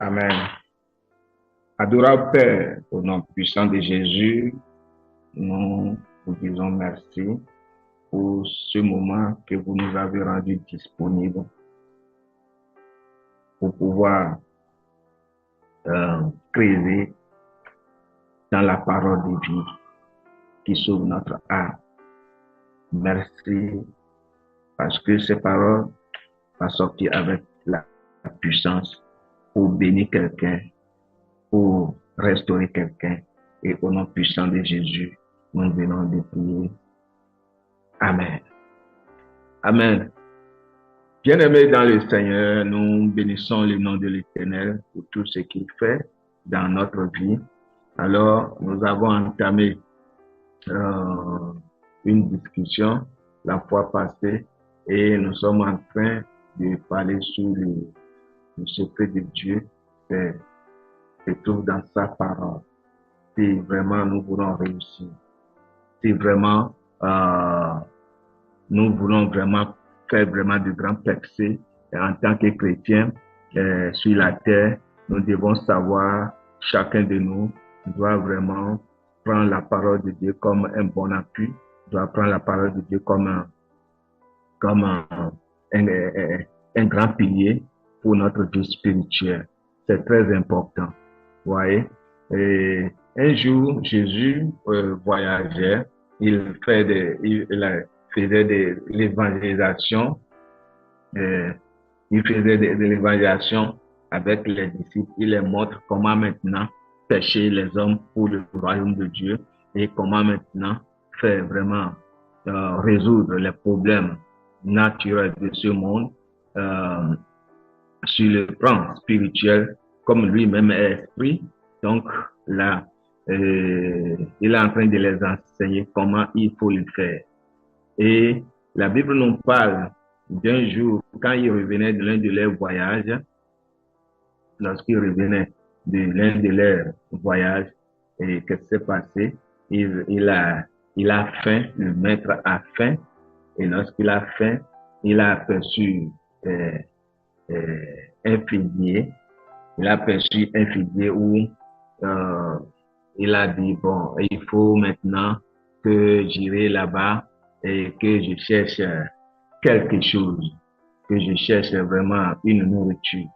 Amen. Adorable Père, au nom puissant de Jésus, nous vous disons merci pour ce moment que vous nous avez rendu disponible pour pouvoir creuser dans la parole de vie qui sauve notre âme. Merci parce que ces paroles vont sortir avec la puissance pour bénir quelqu'un, pour restaurer quelqu'un. Et au nom puissant de Jésus, nous venons de prier. Amen. Amen. Bien-aimés dans le Seigneur, nous bénissons le nom de l'Éternel pour tout ce qu'il fait dans notre vie. Alors, nous avons entamé une discussion la fois passée et nous sommes en train de parler sur le secret de Dieu se trouve dans sa parole. Si vraiment nous voulons réussir, si vraiment nous voulons vraiment faire vraiment de grands percées en tant que chrétiens sur la terre, nous devons savoir, chacun de nous doit vraiment prendre la parole de Dieu comme un bon appui, doit prendre la parole de Dieu comme un grand pilier pour notre vie spirituelle. C'est très important. Vous voyez? Et un jour, Jésus voyageait, il faisait de l'évangélisation, il faisait de l'évangélisation avec les disciples, il les montre comment maintenant pêcher les hommes pour le royaume de Dieu et comment maintenant faire vraiment résoudre les problèmes naturels de ce monde sur le plan spirituel, comme lui-même est esprit. Donc là, il est en train de les enseigner comment il faut le faire. Et la Bible nous parle d'un jour, quand il revenait de l'un de leurs voyages, lorsqu'il revenait de l'un de leurs voyages, et qu'est-ce qui s'est passé? Il a faim, le maître a faim, et lorsqu'il a faim, il a aperçu un figuier. Il a aperçu un figuier où il a dit, bon, il faut maintenant que j'irai là-bas et que je cherche quelque chose, que je cherche vraiment une nourriture.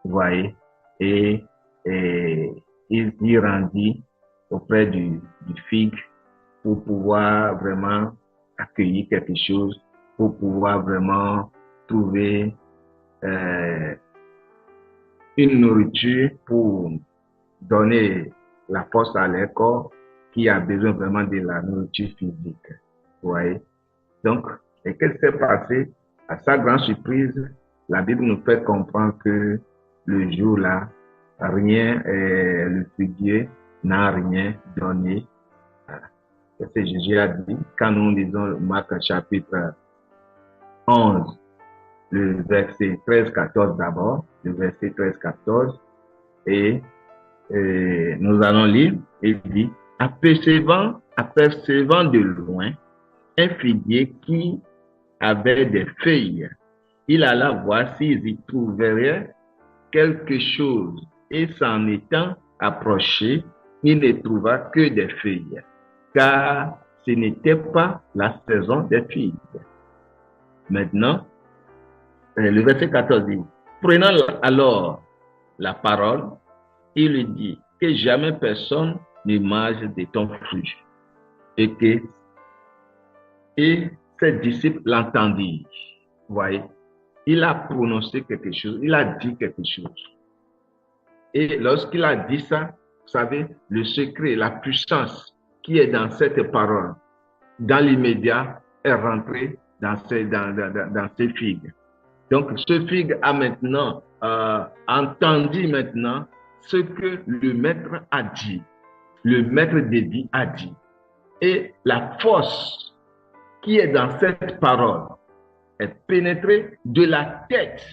Vous voyez? Et il s'y rendit auprès du figue pour pouvoir vraiment accueillir quelque chose, pour pouvoir vraiment trouver une nourriture pour donner la force à leur corps qui a besoin vraiment de la nourriture physique. Vous voyez? Donc, et qu'est-ce qui s'est passé? À sa grande surprise, la Bible nous fait comprendre que le jour-là, le figuier n'a rien donné. C'est ce que Jésus a dit. Quand nous lisons Marc chapitre 11, le verset 13-14 d'abord, le verset 13-14, et nous allons lire, il dit, apercevant de loin un figuier qui avait des feuilles, il alla voir s'il y trouverait quelque chose, et s'en étant approché, il ne trouva que des feuilles, car ce n'était pas la saison des figues. Maintenant, le verset 14 dit, prenant alors la parole, il lui dit que jamais personne ne mange de ton fruit. Et ses disciples l'entendirent. Vous voyez, il a prononcé quelque chose, il a dit quelque chose. Et lorsqu'il a dit ça, vous savez, le secret, la puissance qui est dans cette parole, dans l'immédiat, est rentrée dans ces figues. Donc, ce figue a maintenant entendu maintenant ce que le maître a dit, le maître de vie a dit. Et la force qui est dans cette parole est pénétrée de la tête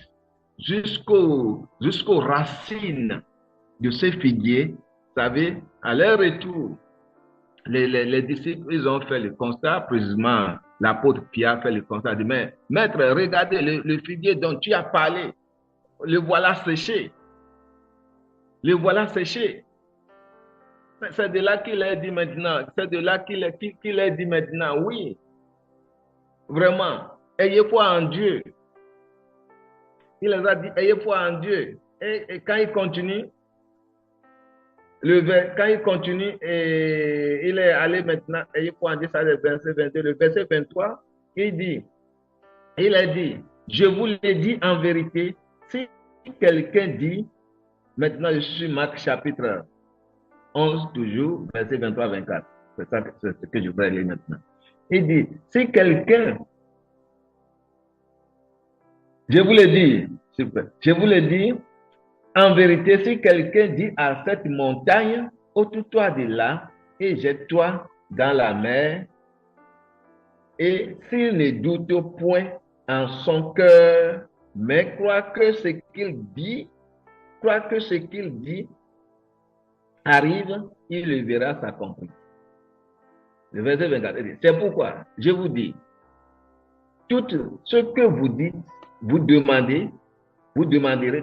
jusqu'aux racines de ce figuier. Vous savez, à leur retour, les disciples, ils ont fait le constat, précisément l'apôtre Pierre a fait le constat, dit, mais maître, regardez le figuier dont tu as parlé, le voilà séché. Le voilà séché. C'est de là qu'il est dit maintenant. C'est de là qu'il est dit maintenant. Oui, vraiment. Ayez foi en Dieu. Il les a dit, ayez foi en Dieu. Et quand il continue, quand il continue, et il est allé maintenant, ayez foi en Dieu, ça c'est le verset 22. Le verset 23, il a dit, je vous l'ai dit en vérité, si quelqu'un dit, maintenant je suis Marc chapitre 11 toujours, verset 23-24. C'est ça, c'est ce que je vais lire maintenant. Il dit, si quelqu'un, je vous l'ai dit, super, je vous l'ai dit, en vérité, si quelqu'un dit à cette montagne, ôte-toi de là et jette-toi dans la mer, et s'il ne doute point en son cœur, mais croit que ce qu'il dit arrive, il le verra s'accomplir. Le verset 24, c'est pourquoi je vous dis, tout ce que vous dites, vous demanderez,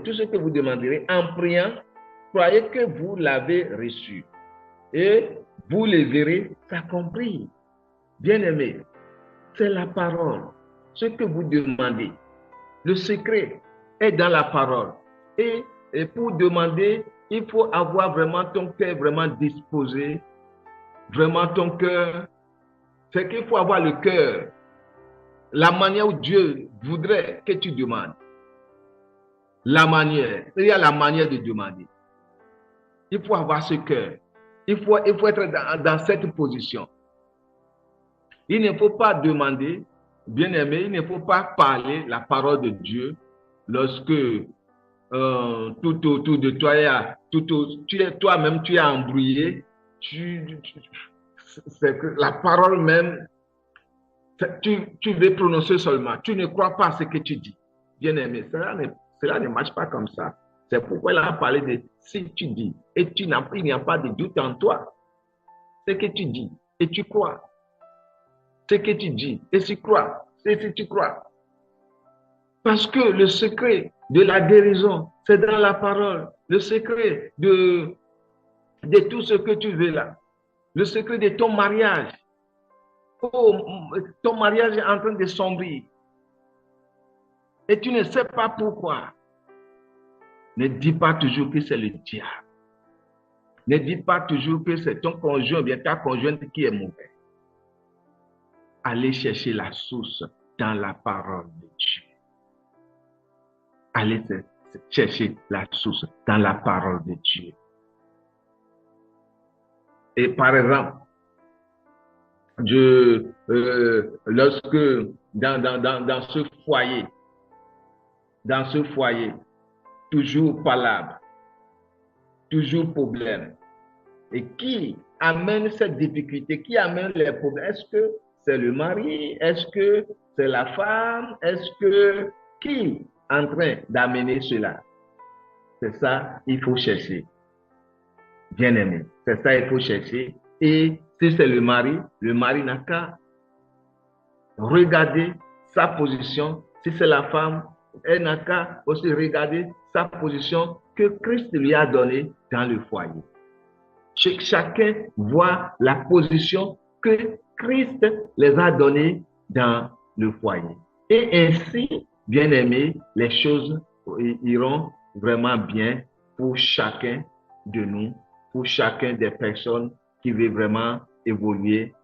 tout ce que vous demanderez en priant, croyez que vous l'avez reçu et vous le verrez s'accomplir. Bien-aimés, c'est la parole. Ce que vous demandez, le secret est dans la parole. Et pour demander, il faut avoir vraiment ton cœur vraiment disposé, vraiment ton cœur. C'est qu'il faut avoir le cœur, la manière où Dieu voudrait que tu demandes. La manière, il y a la manière de demander. Il faut avoir ce cœur. Il faut être dans cette position. Il ne faut pas demander, bien aimé, il ne faut pas parler la parole de Dieu lorsque tout autour de toi, toi-même, tu es embrouillé. C'est que la parole même, tu veux prononcer seulement. Tu ne crois pas à ce que tu dis. Bien aimé, cela ne marche pas comme ça. C'est pourquoi il a parlé de si tu dis et il n'y a pas de doute en toi. Ce que tu dis et tu crois. Ce que tu dis et tu crois. C'est si tu crois. Parce que le secret de la guérison, c'est dans la parole. Le secret de tout ce que tu veux là. Le secret de ton mariage. Oh, ton mariage est en train de sombrer. Et tu ne sais pas pourquoi. Ne dis pas toujours que c'est le diable. Ne dis pas toujours que c'est ton conjoint, bien ta conjointe qui est mauvais. Allez chercher la source dans la parole de Dieu. Allez chercher la source dans la parole de Dieu. Et par exemple, lorsque dans ce foyer, toujours palabre, toujours problème. Et qui amène cette difficulté, qui amène les problèmes? Est-ce que c'est le mari? Est-ce que c'est la femme? Est-ce que qui est en train d'amener cela? C'est ça, il faut chercher. Bien aimé, c'est ça, il faut chercher. Et si c'est le mari n'a qu'à regarder sa position. Si c'est la femme, elle n'a qu'à aussi regarder sa position que Christ lui a donnée dans le foyer. Chacun voit la position que Christ les a donnée dans le foyer. Et ainsi, bien aimé, les choses iront vraiment bien pour chacun de nous, pour chacun des personnes qui veulent vraiment évoluer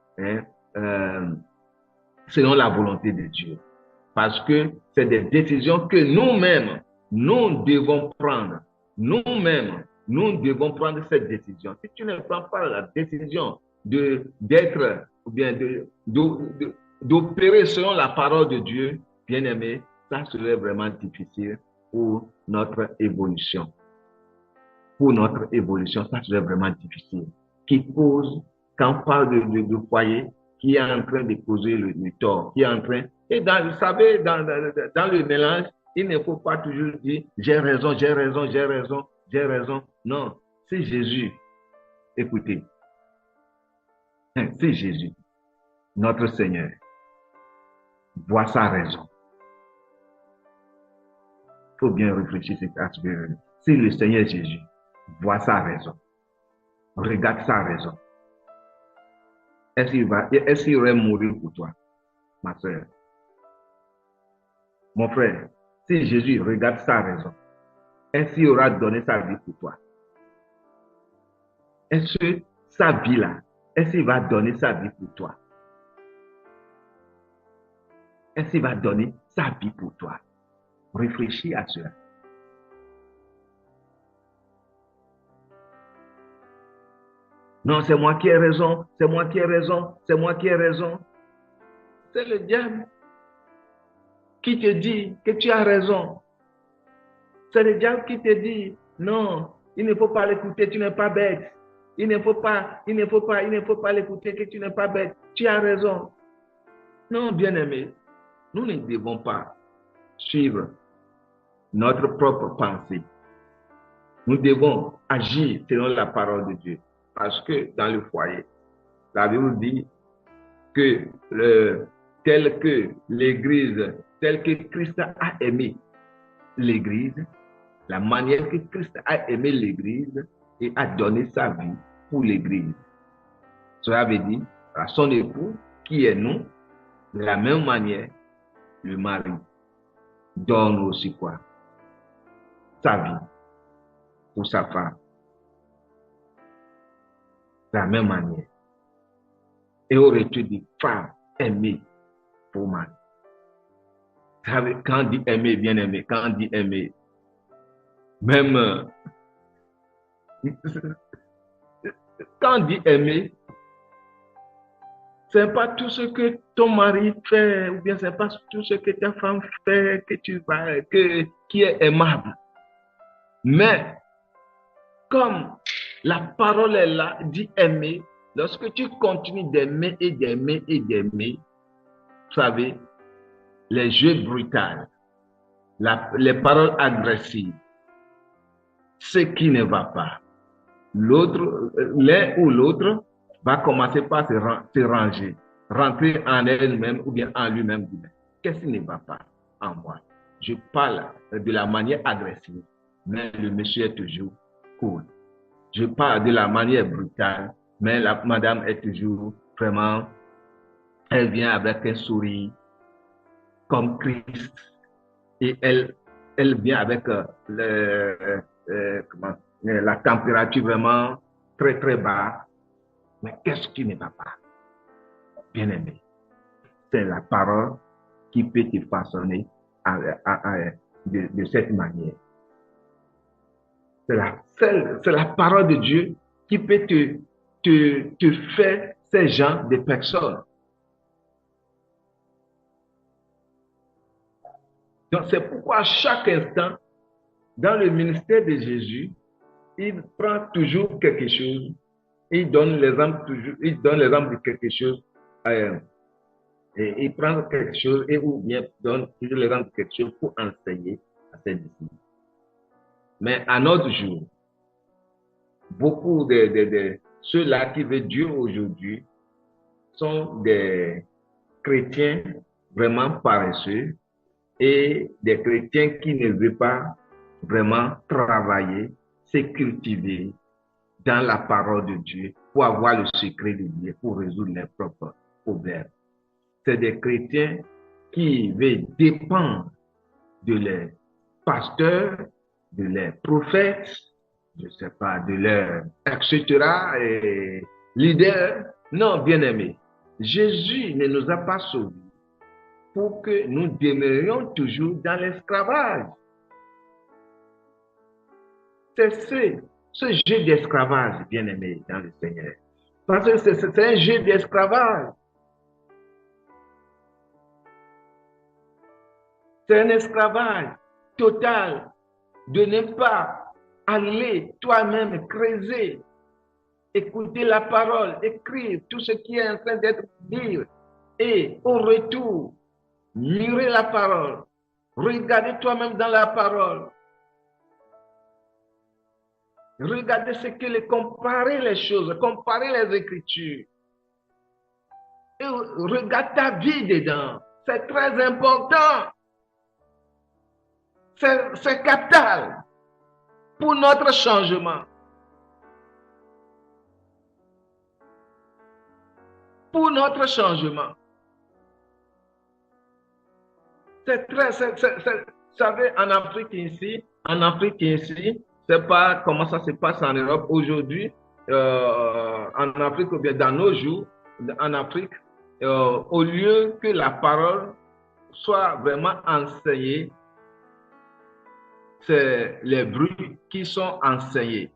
selon la volonté de Dieu. Parce que c'est des décisions que nous-mêmes, nous devons prendre. Nous-mêmes, nous devons prendre cette décision. Si tu ne prends pas la décision d'être, ou bien d'opérer selon la parole de Dieu, bien aimé, ça serait vraiment difficile pour notre évolution. Pour notre évolution, ça serait vraiment difficile. Quand on parle de foyer, qui est en train de causer le tort, qui est en train... Et vous savez, dans le mélange, il ne faut pas toujours dire j'ai raison, j'ai raison, j'ai raison, j'ai raison. Non, c'est Jésus. Écoutez, c'est Jésus, notre Seigneur, voit sa raison. Il faut bien réfléchir à ce que c'est le Seigneur Jésus vois sa raison. Regarde sa raison. Est-ce qu'il aurait mourir pour toi, ma soeur? Mon frère, si Jésus regarde sa raison, est-ce qu'il aura donné sa vie pour toi? Est-ce que sa vie-là, est-ce qu'il va donner sa vie pour toi? Est-ce qu'il va donner sa vie pour toi? Réfléchis à cela. Non, c'est moi qui ai raison, c'est moi qui ai raison, c'est moi qui ai raison. C'est le diable qui te dit que tu as raison. C'est le diable qui te dit, non, il ne faut pas l'écouter, tu n'es pas bête. Il ne faut pas l'écouter, que tu n'es pas bête. Tu as raison. Non, bien-aimé, nous ne devons pas suivre notre propre pensée. Nous devons agir selon la parole de Dieu. Parce que dans le foyer, la Bible dit que tel que l'Église, tel que Christ a aimé l'Église, la manière que Christ a aimé l'Église et a donné sa vie pour l'Église. Cela veut dire à son époux, qui est nous, de la même manière, le mari donne aussi quoi? Sa vie pour sa femme. De la même manière. Et au retour des femmes aimées pour mari. Quand on dit aimer, bien aimé, quand on dit aimer, même quand on dit aimer, c'est pas tout ce que ton mari fait, ou bien c'est pas tout ce que ta femme fait qui est aimable. Mais comme la parole est là, dit aimer, lorsque tu continues d'aimer et d'aimer et d'aimer, vous savez, les jeux brutals, les paroles agressives, ce qui ne va pas. L'un ou l'autre va commencer par se ranger, rentrer en elle-même ou bien en lui-même. Qu'est-ce qui ne va pas en moi? Je parle de la manière agressive, mais le monsieur est toujours cool. Je parle de la manière brutale, mais la madame est toujours vraiment, elle vient avec un sourire comme Christ et elle vient avec la température vraiment très très bas. Mais qu'est-ce qui ne va pas? Bien aimé, c'est la parole qui peut te façonner de cette manière. C'est la parole de Dieu qui peut te faire ces gens de personnes. Donc c'est pourquoi à chaque instant, dans le ministère de Jésus, il prend toujours quelque chose, il donne l'exemple de quelque chose, et il prend quelque chose et ou bien donne toujours l'exemple de quelque chose pour enseigner à ses disciples. Mais à notre jour, beaucoup de ceux-là qui veulent Dieu aujourd'hui sont des chrétiens vraiment paresseux et des chrétiens qui ne veulent pas vraiment travailler, se cultiver dans la parole de Dieu pour avoir le secret de Dieu, pour résoudre leurs propres problèmes. C'est des chrétiens qui veulent dépendre de leurs pasteurs, de leurs prophètes, je ne sais pas, de leurs, etc., et leaders. Non, bien-aimés, Jésus ne nous a pas sauvés pour que nous demeurions toujours dans l'esclavage. C'est ce jeu d'esclavage, bien-aimé, dans le Seigneur. Parce que c'est un jeu d'esclavage. C'est un esclavage total de ne pas aller toi-même creuser, écouter la parole, écrire tout ce qui est en train d'être dit et au retour, lire la parole, regarder toi-même dans la parole, regarder comparer les choses, comparer les Écritures et regarde ta vie dedans. C'est très important. C'est capital pour notre changement. pour notre changement. C'est très, vous savez, en Afrique ici, c'est pas comment ça se passe en Europe aujourd'hui, en Afrique ou bien dans nos jours, en Afrique, au lieu que la parole soit vraiment enseignée, c'est les bruits qui sont enseignés.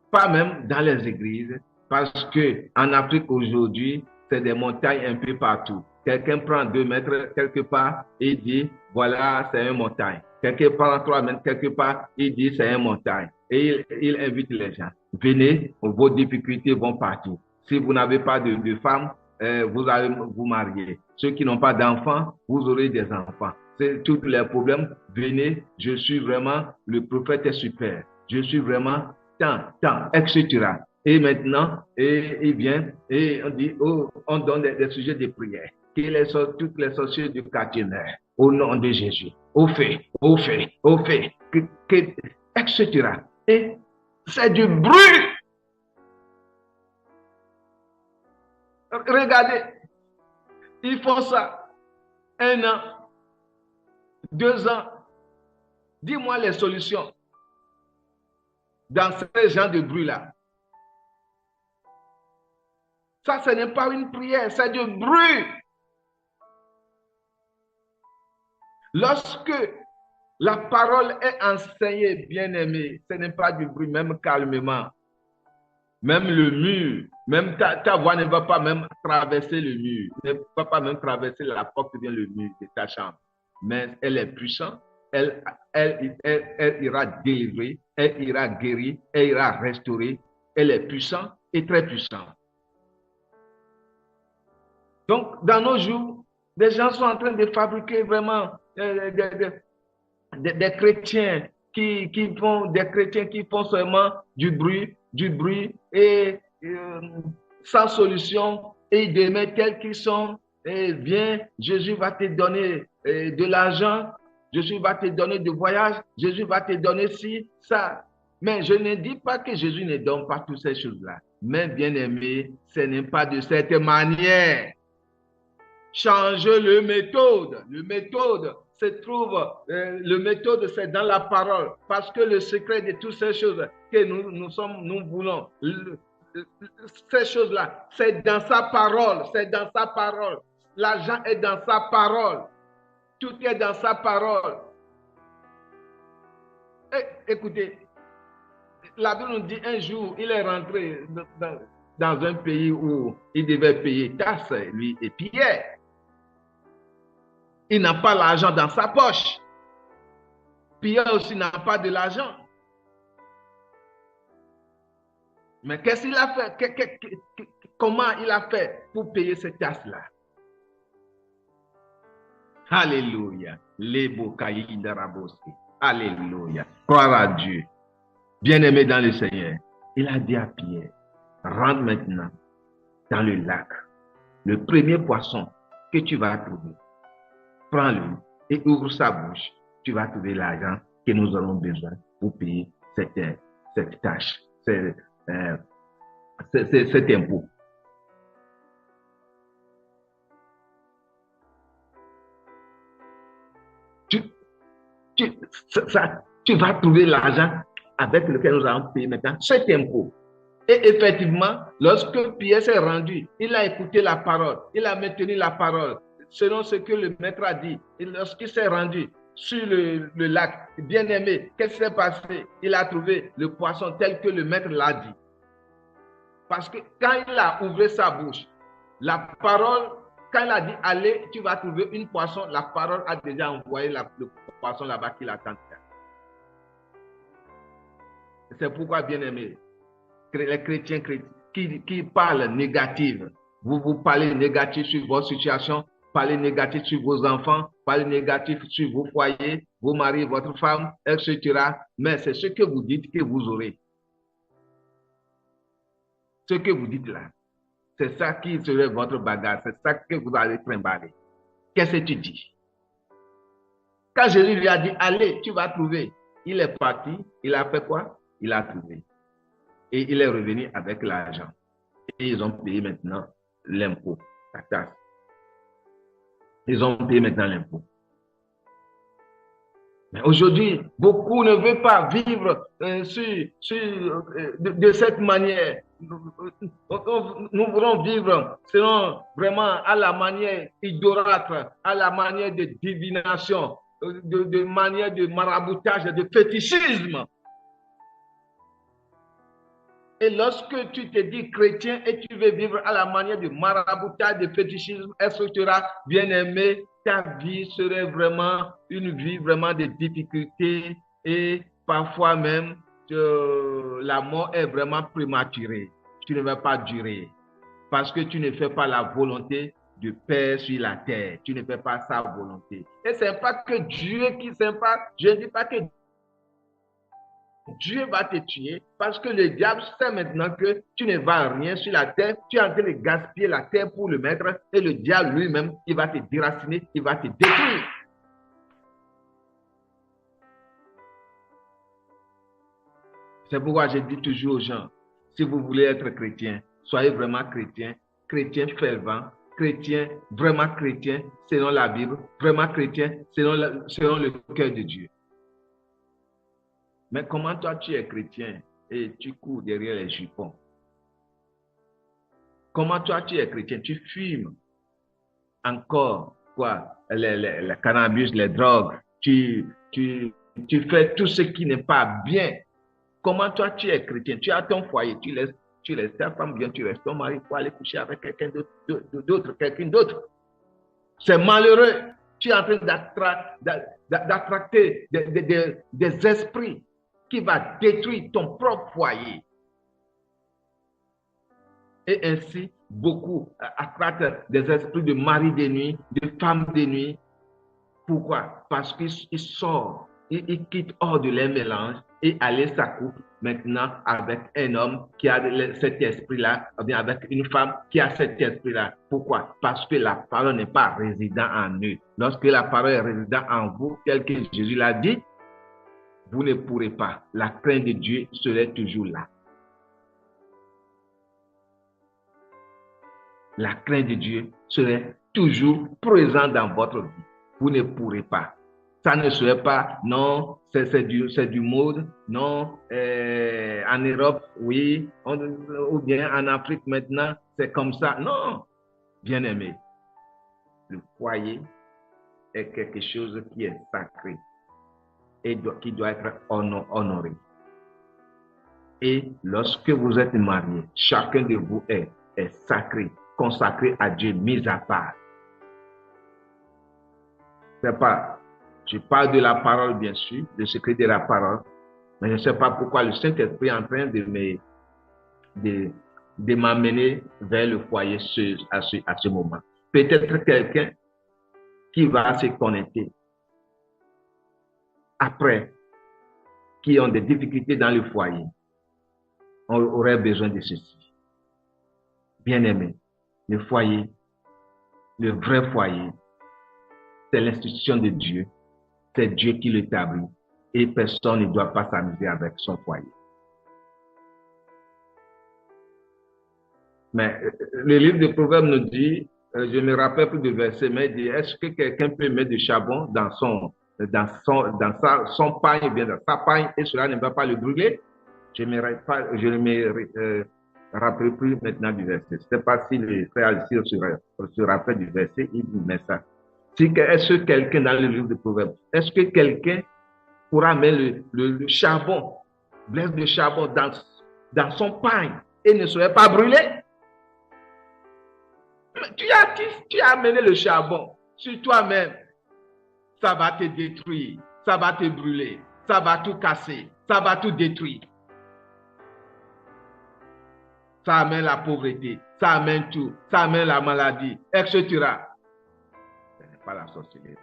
Pas même dans les églises, parce que en Afrique aujourd'hui, c'est des montagnes un peu partout. Quelqu'un prend 2 mètres quelque part et dit, voilà, c'est une montagne. Quelqu'un prend 3 mètres quelque part et dit, c'est une montagne. Et il invite les gens. Venez, vos difficultés vont partir. Si vous n'avez pas de femme, vous allez vous marier. Ceux qui n'ont pas d'enfants, vous aurez des enfants. C'est tous les problèmes. Venez, je suis vraiment, le prophète est super. Je suis vraiment tant, etc. Et maintenant, il vient et on dit, oh, on donne des sujets de prière. Toutes les sorcières du quartier, au nom de Jésus, au fait, etc. Et c'est du bruit. Regardez, ils font ça 1 an, 2 ans. Dis-moi les solutions dans ce genre de bruit-là. Ça, ce n'est pas une prière, c'est du bruit. Lorsque la parole est enseignée, bien-aimé, ce n'est pas du bruit, même calmement. Même le mur, même ta voix ne va pas même traverser le mur, ne va pas même traverser la porte ou bien le mur de ta chambre. Mais elle est puissante, elle ira délivrer, elle ira guérir, elle ira restaurer. Elle est puissante et très puissante. Donc, dans nos jours, des gens sont en train de fabriquer vraiment des chrétiens qui font seulement du bruit et sans solution, et ils demeurent tels qu'ils sont. Et viens, Jésus va te donner de l'argent, Jésus va te donner du voyage, Jésus va te donner ci, ça. Mais je ne dis pas que Jésus ne donne pas toutes ces choses-là. Mais bien aimé, ce n'est pas de cette manière. Changer le méthode. Le méthode se trouve, le méthode c'est dans la parole. Parce que le secret de toutes ces choses que nous voulons, ces choses-là, c'est dans sa parole. C'est dans sa parole. L'argent est dans sa parole. Tout est dans sa parole. Et, écoutez, la Bible nous dit un jour, il est rentré dans un pays où il devait payer taxe, lui et Pierre. Il n'a pas l'argent dans sa poche. Pierre aussi n'a pas de l'argent. Mais qu'est-ce qu'il a fait? Comment il a fait pour payer cette taxe-là? Alléluia. Alléluia. Croire à Dieu. Bien-aimé dans le Seigneur. Il a dit à Pierre, rentre maintenant dans le lac. Le premier poisson que tu vas trouver, prends-le et ouvre sa bouche. Tu vas trouver l'argent que nous aurons besoin pour payer cette tâche, cet impôt. Tu vas trouver l'argent avec lequel nous allons payer maintenant cet impôt. Et effectivement, lorsque Pierre s'est rendu, il a écouté la parole, il a maintenu la parole, selon ce que le maître a dit. Et lorsqu'il s'est rendu sur le lac, bien aimé, qu'est-ce qui s'est passé? Il a trouvé le poisson tel que le maître l'a dit. Parce que quand il a ouvert sa bouche, la parole, quand il a dit allez, tu vas trouver une poisson, la parole a déjà envoyé le poisson là-bas qui l'attend. C'est pourquoi, bien aimé, les chrétiens qui parlent négatif, vous parlez négatif sur votre situation, parlez négatif sur vos enfants, parlez négatif sur vos foyers, vos maris, votre femme, etc. Mais c'est ce que vous dites que vous aurez. Ce que vous dites là, c'est ça qui serait votre bagage, c'est ça que vous allez trimballer. Qu'est-ce que tu dis? Quand Jésus lui a dit, allez, tu vas trouver, il est parti, il a fait quoi? Il a trouvé. Et il est revenu avec l'argent. Et ils ont payé maintenant l'impôt, la taxe. Ils ont payé maintenant l'impôt. Mais aujourd'hui, beaucoup ne veulent pas vivre de cette manière. Nous voulons vivre selon vraiment à la manière idolâtre, à la manière de divination, de manière de maraboutage, de fétichisme. Et lorsque tu te dis chrétien et tu veux vivre à la manière de maraboutage, de fétichisme, etc., bien-aimé, ta vie serait vraiment une vie vraiment de difficultés et parfois même la mort est vraiment prématurée. Tu ne vas pas durer parce que tu ne fais pas la volonté du Père sur la terre. Tu ne fais pas sa volonté. Et ce n'est pas que Dieu qui s'aime pas. Je ne dis pas que Dieu va te tuer parce que le diable sait maintenant que tu ne vas rien sur la terre. Tu es en train de gaspiller la terre pour le mettre et le diable lui-même, il va te déraciner, il va te détruire. C'est pourquoi je dis toujours aux gens, si vous voulez être chrétien, soyez vraiment chrétien, chrétien fervent, chrétien, vraiment chrétien selon la Bible, vraiment chrétien selon le cœur de Dieu. Mais comment toi tu es chrétien et tu cours derrière les jupons? Comment toi tu es chrétien, tu fumes encore quoi, le cannabis, les drogues, tu fais tout ce qui n'est pas bien. Comment toi tu es chrétien, tu as ton foyer, tu laisses ta femme bien, tu restes ton mari pour aller coucher avec quelqu'un d'autre. C'est malheureux. Tu es en train d'attracter des esprits qui vont détruire ton propre foyer. Et ainsi, beaucoup attractent des esprits de mari de nuit, de femme de nuit. Pourquoi? Parce qu'ils sortent, ils quittent hors de leur mélange et allaient s'accouplent maintenant avec un homme qui a cet esprit-là, ou bien avec une femme qui a cet esprit-là. Pourquoi? Parce que la parole n'est pas résident en eux. Lorsque la parole est résident en vous, tel que Jésus l'a dit, vous ne pourrez pas. La crainte de Dieu serait toujours là. La crainte de Dieu serait toujours présente dans votre vie. Vous ne pourrez pas. Ça ne serait pas, non, c'est du mode, non, en Europe, oui, ou bien en Afrique maintenant, c'est comme ça. Non, bien aimé, le foyer est quelque chose qui est sacré et qui doit être honoré. Et lorsque vous êtes marié, chacun de vous est sacré, consacré à Dieu, mis à part. C'est pas, je parle de la parole, bien sûr, le secret de la parole, mais je ne sais pas pourquoi le Saint-Esprit est en train de m'amener vers le foyer à ce moment. Peut-être quelqu'un qui va se connecter après, qui ont des difficultés dans le foyer, on aurait besoin de ceci. Bien-aimé, le foyer, le vrai foyer, c'est l'institution de Dieu. C'est Dieu qui l'établit. Et personne ne doit pas s'amuser avec son foyer. Mais le livre de Proverbes nous dit, je ne me rappelle plus du verset, mais il dit, est-ce que quelqu'un peut mettre du charbon dans son pain, ou bien dans sa paille, et cela ne va pas le brûler? Je ne me rappelle plus maintenant du verset. Je ne sais pas si le frère Alcire se rappelle du verset, il met ça. Est-ce que quelqu'un dans le livre de Proverbes, est-ce que quelqu'un pourra mettre le charbon, blesse de charbon dans son pain et ne serait pas brûlé? Tu as amené le charbon sur toi-même, ça va te détruire, ça va te brûler, ça va tout casser, ça va tout détruire. Ça amène la pauvreté, ça amène tout, ça amène la maladie, etc. Ce n'est pas la sorcellerie.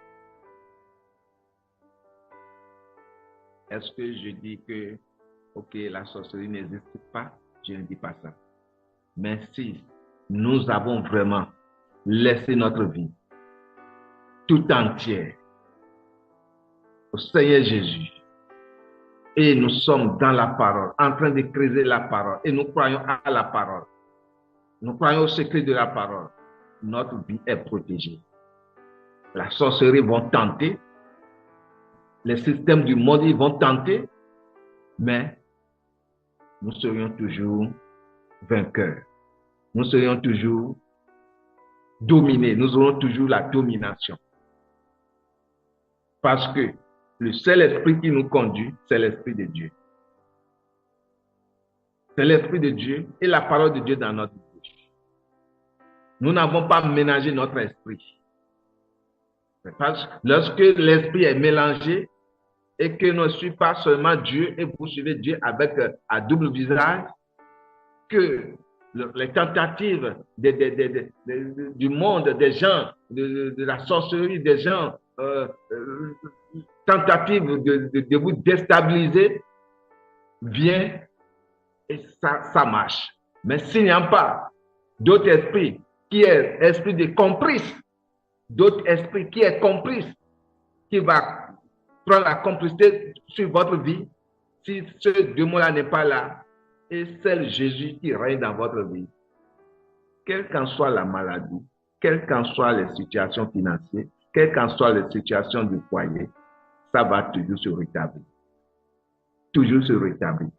Est-ce que je dis que, ok, la sorcellerie n'existe pas? Je ne dis pas ça. Mais si nous avons vraiment laissé notre vie tout entière au Seigneur Jésus, et nous sommes dans la parole, en train de creuser la parole, et nous croyons à la parole, nous croyons au secret de la parole, notre vie est protégée. La sorcellerie vont tenter, les systèmes du monde ils vont tenter, mais nous serions toujours vainqueurs. Nous serions toujours dominés. Nous aurons toujours la domination. Parce que le seul esprit qui nous conduit, c'est l'esprit de Dieu. C'est l'esprit de Dieu et la parole de Dieu dans notre bouche. Nous n'avons pas ménagé notre esprit. Parce que lorsque l'esprit est mélangé et que ne suit pas seulement Dieu et vous suivez Dieu avec à double visage, que les tentatives du monde, des gens, de la sorcellerie, des gens, tentatives de vous déstabiliser, vient et ça marche. Mais s'il n'y a pas d'autres esprits qui est esprit de complice, d'autres esprits qui est complice, qui va prendre la complicité sur votre vie, si ce démon-là n'est pas là, et c'est Jésus qui règne dans votre vie, quelle qu'en soit la maladie, quelles qu'en soient les situations financières, quelles qu'en soient les situations du foyer, ça va toujours se rétablir. Toujours se rétablir.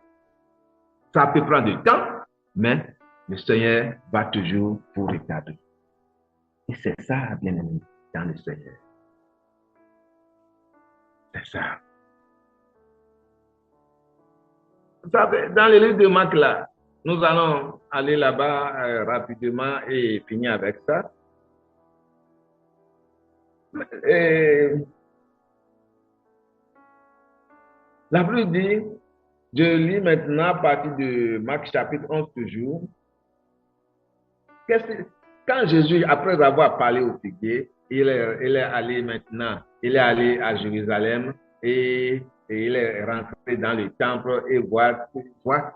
Ça peut prendre du temps, mais le Seigneur va toujours vous rétablir. Et c'est ça, bien-aimé, dans le Seigneur. C'est ça. Vous savez, dans le livre de Marc, là, nous allons aller là-bas rapidement et finir avec ça. Et la Bible dit, je lis maintenant à partir de Marc chapitre 11 toujours. Quand Jésus, après avoir parlé au figuier, il est allé maintenant, il est allé à Jérusalem et il est rentré dans le temple et voir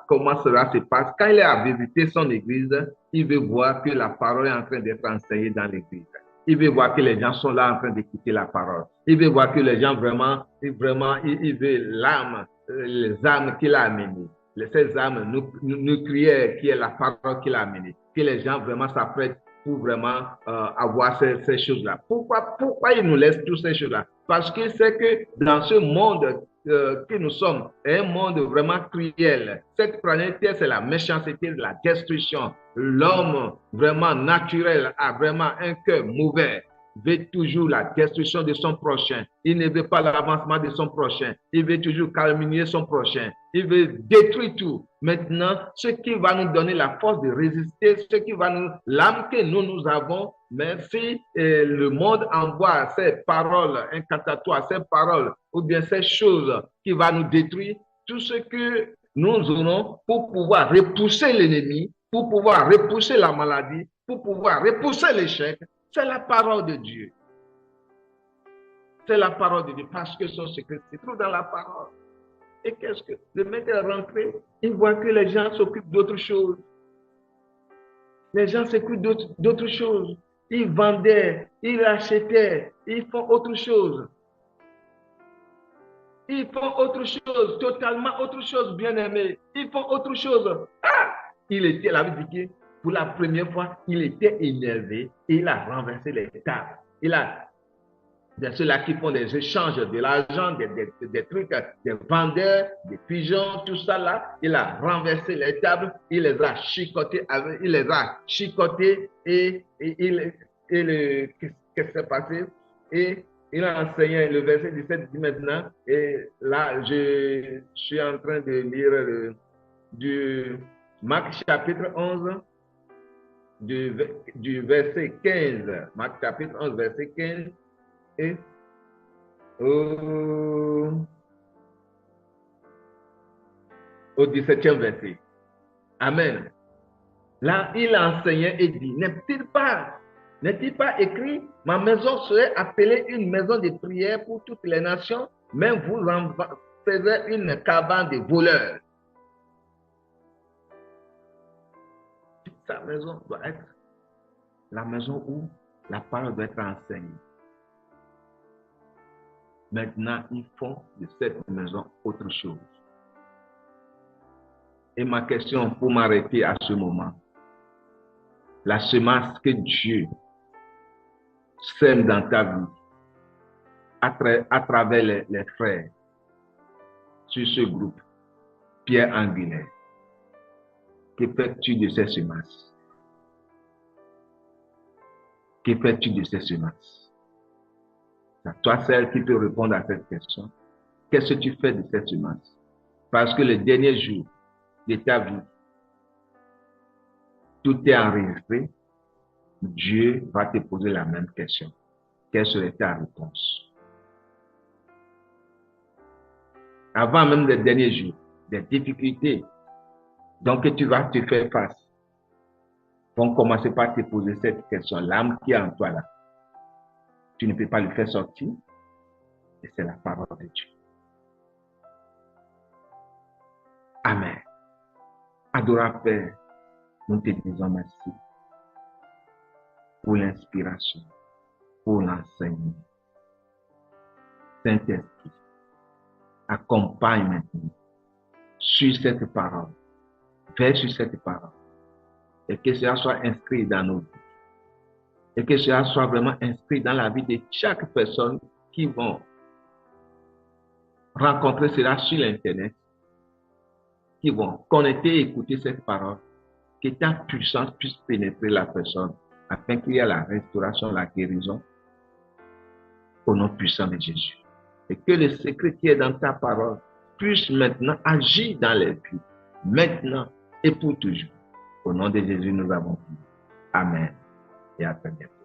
comment cela se passe. Quand il a visité son église, il veut voir que la parole est en train d'être enseignée dans l'église. Il veut voir que les gens sont là en train d'écouter la parole. Il veut voir que les gens vraiment, il veut l'âme, les âmes qu'il a amenées. Ces âmes nucléaires qui est la parole qu'il a amenée. Que les gens vraiment s'apprêtent pour vraiment avoir ces choses-là. Pourquoi il nous laisse toutes ces choses-là? Parce que c'est que dans ce monde que nous sommes, un monde vraiment cruel. Cette planète, c'est la méchanceté, la destruction. L'homme vraiment naturel a vraiment un cœur mauvais, veut toujours la destruction de son prochain. Il ne veut pas l'avancement de son prochain. Il veut toujours calomnier son prochain. Il veut détruire tout. Maintenant, ce qui va nous donner la force de résister, ce qui va nous, l'âme que nous avons, mais si le monde envoie ces paroles incantatoires, ces paroles ou bien ces choses qui vont nous détruire, tout ce que nous aurons pour pouvoir repousser l'ennemi, pour pouvoir repousser la maladie, pour pouvoir repousser l'échec, c'est la parole de Dieu. C'est la parole de Dieu parce que son secret se trouve dans la parole. Et qu'est-ce que le mec est rentré, il voit que les gens s'occupent d'autres choses. Les gens s'occupent d'autres choses. Ils vendaient, ils achetaient, ils font autre chose. Ils font autre chose, totalement autre chose, bien aimé. Ils font autre chose. Ah! Il était, la Bible dit que pour la première fois, il était énervé et il a renversé les tables. Il a ceux-là qui font des échanges de l'argent, des trucs, des vendeurs, des pigeons, tout ça là, il a renversé les tables, il les a chicotés, et qu'est-ce qui s'est passé? Et il a enseigné le verset 17 dit maintenant, et là, je suis en train de lire du Marc chapitre 11, du verset 15. Marc chapitre 11, verset 15. Et au 17e verset. Amen. Là, il enseignait et dit, n'est-il pas écrit, ma maison serait appelée une maison de prière pour toutes les nations, mais vous en faites une cabane de voleurs. Sa maison doit être la maison où la parole doit être enseignée. Maintenant, ils font de cette maison autre chose. Et ma question pour m'arrêter à ce moment, la semence que Dieu sème dans ta vie à travers les frères sur ce groupe, pierre angulaire. Que fais-tu de ces semences? Que fais-tu de ces semences? C'est toi celle qui peut répondre à cette question. Qu'est-ce que tu fais de ces semences? Parce que le dernier jour de ta vie, tout est enregistré. Dieu va te poser la même question. Quelle serait ta réponse? Avant même les derniers jours, des difficultés donc tu vas te faire face, vont commencer par te poser cette question. L'âme qui est en toi là, tu ne peux pas le faire sortir, et c'est la parole de Dieu. Amen. Adorable Père, nous te disons merci pour l'inspiration, pour l'enseignement. Saint-Esprit, accompagne maintenant sur cette parole, veille sur cette parole, et que cela soit inscrit dans nos vies, et que cela soit vraiment inscrit dans la vie de chaque personne qui vont rencontrer cela sur l'Internet, qui vont connecter et écouter cette parole, que ta puissance puisse pénétrer la personne, afin qu'il y ait la restauration, la guérison, au nom puissant de Jésus. Et que le secret qui est dans ta parole puisse maintenant agir dans les vies, maintenant et pour toujours. Au nom de Jésus, nous avons dit Amen et à très bientôt.